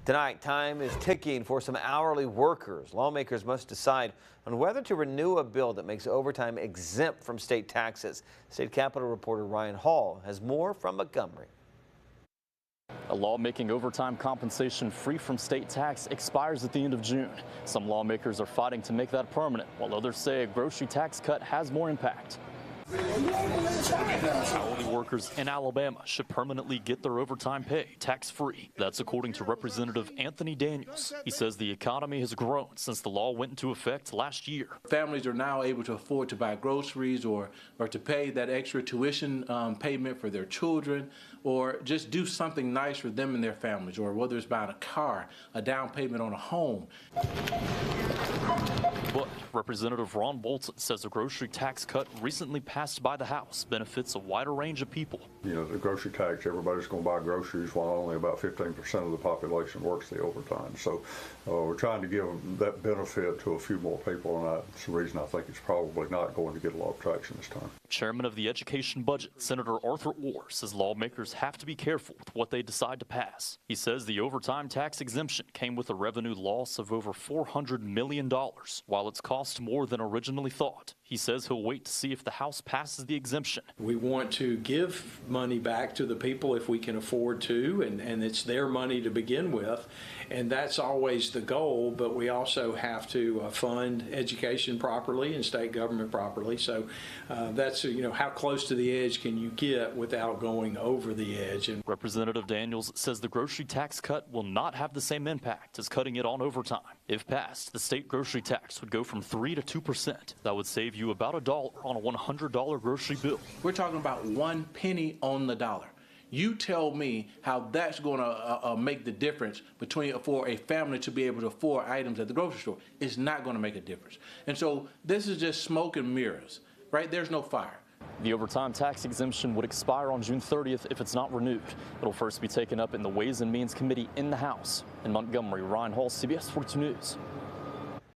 Tonight, time is ticking for some hourly workers. Lawmakers must decide on whether to renew a bill that makes overtime exempt from state taxes. State Capitol reporter Ryan Hall has more from Montgomery. A law making overtime compensation free from state tax expires at the end of June. Some lawmakers are fighting to make that permanent, while others say a grocery tax cut has more impact. Hourly workers in Alabama should permanently get their overtime pay tax-free. That's according to Representative Anthony Daniels. He says the economy has grown since the law went into effect last year. Families are now able to afford to buy groceries or to pay that extra tuition payment for their children, or just do something nice for them and their families, or whether it's buying a car, a down payment on a home. But Representative Ron Bolton says the grocery tax cut recently passed by the House benefits a wider range of people. You know, the grocery tax, everybody's going to buy groceries while only about 15% of the population works the overtime. So we're trying to give that benefit to a few more people, and that's the reason I think it's probably not going to get a lot of traction this time. Chairman of the Education Budget, Senator Arthur Orr, says lawmakers have to be careful with what they decide to pass. He says the overtime tax exemption came with a revenue loss of over $400 million, while it's cost more than originally thought. He says he'll wait to see if the House passes the exemption. We want to give money back to the people if we can afford to, and it's their money to begin with, and that's always the goal, but we also have to fund education properly and state government properly. So that's, you know, how close to the edge can you get without going over the edge. And Representative Daniels says the grocery tax cut will not have the same impact as cutting it on overtime. If passed, the state grocery tax would go from 3% to 2%. That would save you about $1 on a $100 grocery bill. We're talking about 1 penny on the dollar. You tell me how that's going to make the difference for a family to be able to afford items at the grocery store. It's not going to make a difference. And so this is just smoke and mirrors, right? There's no fire. The overtime tax exemption would expire on June 30th if it's not renewed. It'll first be taken up in the Ways and Means Committee in the House. In Montgomery, Ryan Hall, CBS 42 News.